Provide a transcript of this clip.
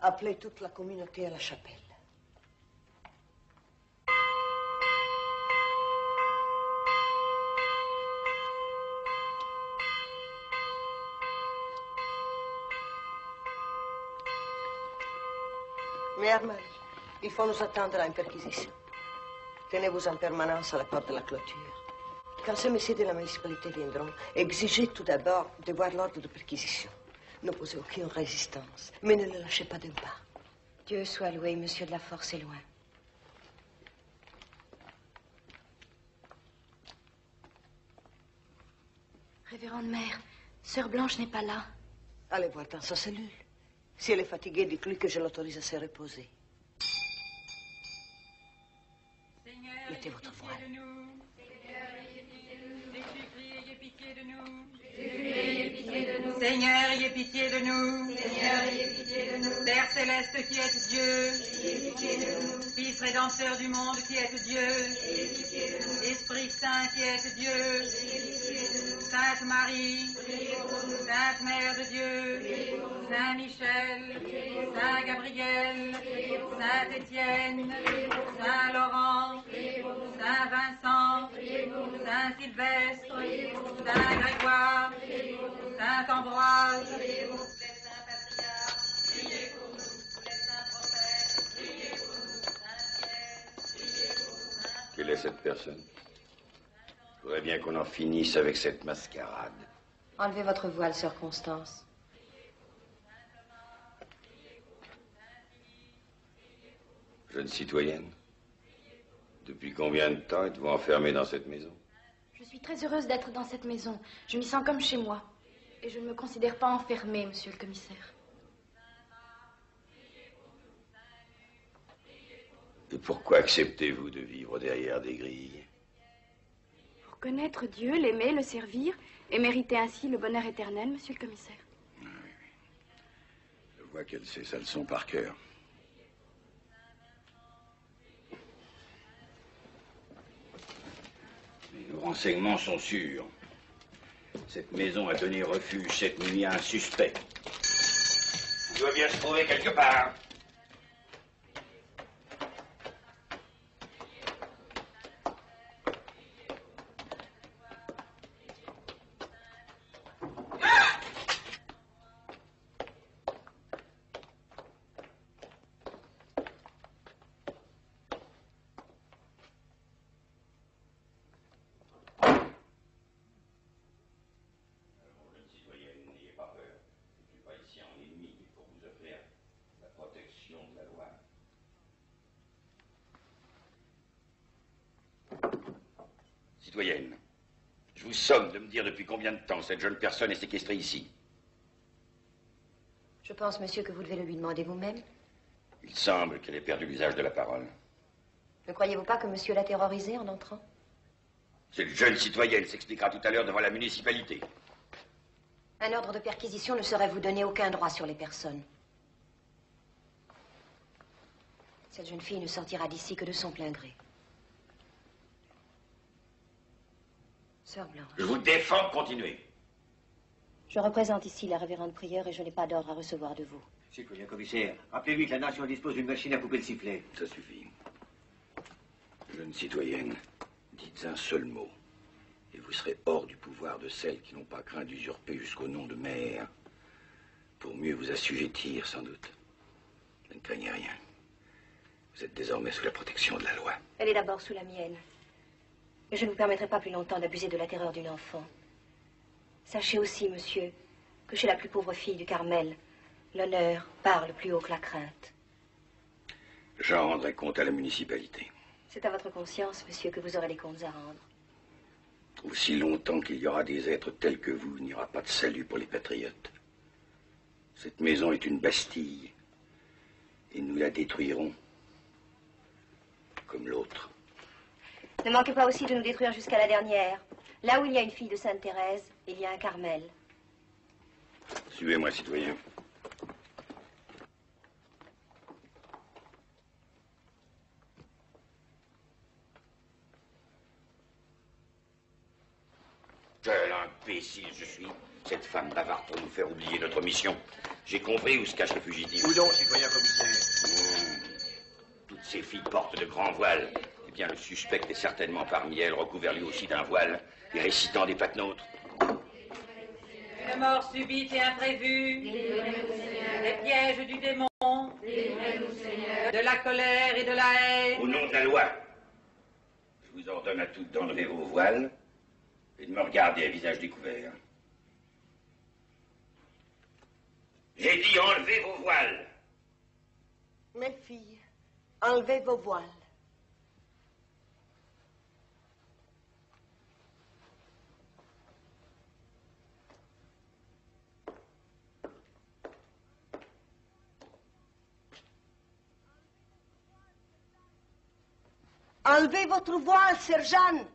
Appelez toute la communauté à la chapelle. Mère Marie, il faut nous attendre à une perquisition. Tenez-vous en permanence à la porte de la clôture. Quand ces messieurs de la municipalité viendront, exigez tout d'abord de voir l'ordre de perquisition. N'opposez aucune résistance, mais ne le lâchez pas d'un pas. Dieu soit loué, monsieur de la Force est loin. Révérende mère, Sœur Blanche n'est pas là. Allez voir dans sa cellule. Si elle est fatiguée, dites-lui que je l'autorise à se reposer. Seigneur, mettez votre voile. Ayez pitié de nous. Seigneur, ayez pitié de nous. Seigneur, ayez pitié de nous. Père céleste qui êtes Dieu, Ayez pitié de nous. Fils rédempteur du monde qui êtes Dieu, Ayez pitié de nous. Esprit Saint qui êtes Dieu, Ayez pitié de nous. Sainte Marie, Priez pour nous. Sainte Mère de Dieu, Saint Michel, Saint Gabriel, Saint Étienne, Saint Laurent, Saint Vincent, Saint Sylvestre, Saint Grégoire, Saint Ambroise, les saints patriarches, priez pour nous, les saints prophètes, priez pour nous, Saint Pierre, priez pour nous, Saint... Quelle est cette personne? Je voudrais bien qu'on en finisse avec cette mascarade. Enlevez votre voile, Sœur Constance. Jeune citoyenne, depuis combien de temps êtes-vous enfermée dans cette maison? Je suis très heureuse d'être dans cette maison. Je m'y sens comme chez moi. Et je ne me considère pas enfermée, monsieur le commissaire. Et pourquoi acceptez-vous de vivre derrière des grilles? Pour connaître Dieu, l'aimer, le servir, et mériter ainsi le bonheur éternel, monsieur le commissaire. Oui. Je vois qu'elle sait sa leçon par cœur. Mais nos renseignements sont sûrs. Cette maison a donné refuge cette nuit à un suspect. Il doit bien se trouver quelque part. Citoyenne, je vous somme de me dire depuis combien de temps cette jeune personne est séquestrée ici. Je pense, monsieur, que vous devez le lui demander vous-même. Il semble qu'elle ait perdu l'usage de la parole. Ne croyez-vous pas que monsieur l'a terrorisée en entrant? Cette jeune citoyenne s'expliquera tout à l'heure devant la municipalité. Un ordre de perquisition ne saurait vous donner aucun droit sur les personnes. Cette jeune fille ne sortira d'ici que de son plein gré. Sœur Blanche. Je vous défends de continuer. Je représente ici la révérende prieure et je n'ai pas d'ordre à recevoir de vous. Citoyen commissaire, rappelez-lui que la nation dispose d'une machine à couper le sifflet. Ça suffit. Jeune citoyenne, dites un seul mot, et vous serez hors du pouvoir de celles qui n'ont pas craint d'usurper jusqu'au nom de mère, pour mieux vous assujettir, sans doute. Ne craignez rien. Vous êtes désormais sous la protection de la loi. Elle est d'abord sous la mienne. Mais je ne vous permettrai pas plus longtemps d'abuser de la terreur d'une enfant. Sachez aussi, monsieur, que chez la plus pauvre fille du Carmel, l'honneur parle plus haut que la crainte. J'en rendrai compte à la municipalité. C'est à votre conscience, monsieur, que vous aurez les comptes à rendre. Aussi longtemps qu'il y aura des êtres tels que vous, il n'y aura pas de salut pour les patriotes. Cette maison est une Bastille, et nous la détruirons, comme l'autre. Ne manquez pas aussi de nous détruire jusqu'à la dernière. Là où il y a une fille de Sainte-Thérèse, il y a un Carmel. Suivez-moi, citoyen. Quel imbécile je suis. Cette femme bavarde pour nous faire oublier notre mission. J'ai compris où se cache le fugitif. Où donc, citoyen commissaire? Toutes ces filles portent de grands voiles. Eh bien, le suspect est certainement parmi elles, recouvert lui aussi d'un voile et récitant des patenôtres. Une mort subite et imprévue, les pièges du démon, de la colère et de la haine. Au nom de la loi, je vous ordonne à toutes d'enlever vos voiles et de me regarder à visage découvert. J'ai dit enlevez vos voiles. Mes filles, enlevez vos voiles. Enlevez votre voile, sergent.